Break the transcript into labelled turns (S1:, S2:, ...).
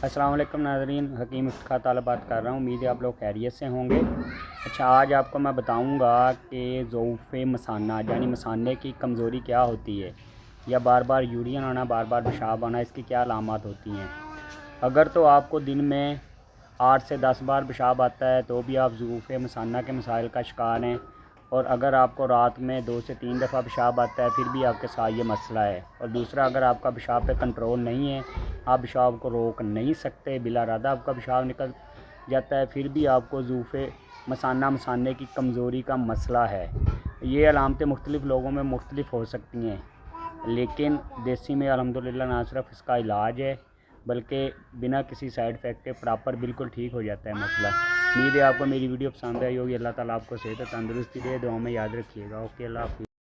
S1: अस्सलाम वालेकुम नाज़रीन, हकीम इफ्तिखार ताला बात कर रहा हूँ। उम्मीद है आप लोग खैरियत से होंगे। अच्छा, आज आपको मैं बताऊँगा कि ज़ौफ़े मसाना यानी मसाने की कमज़ोरी क्या होती है, या बार बार यूरिन आना, बार बार पेशाब आना, इसकी क्या अलामात होती हैं। अगर तो आपको दिन में 8 से 10 बार पेशाब आता है तो भी आप ज़ौफ़े मसाना के मसाइल का शिकार हैं, और अगर आपको रात में 2 से 3 दफ़ा पेशाब आता है फिर भी आपके साथ ये मसला है। और दूसरा, अगर आपका पेशाब पे कंट्रोल नहीं है, आप पेशाब को रोक नहीं सकते, बिला इरादा आपका पेशाब निकल जाता है, फिर भी आपको ज़ौफ़े मसाने की कमज़ोरी का मसला है। ये अलामतें मुख्तलिफ़ लोगों में मुख्तलिफ़ हो सकती हैं, लेकिन देसी में अल्हम्दुलिल्लाह ना सिर्फ इसका इलाज है बल्कि बिना किसी साइड इफ़ेक्ट के प्रॉपर बिल्कुल ठीक हो जाता है मसला। उम्मीद है आपको मेरी वीडियो पसंद आई होगी। अल्लाह ताला आपको सेहत तंदुरुस्ती दे। दुआ में याद रखिएगा। ओके, अल्लाह हाफ़िज़।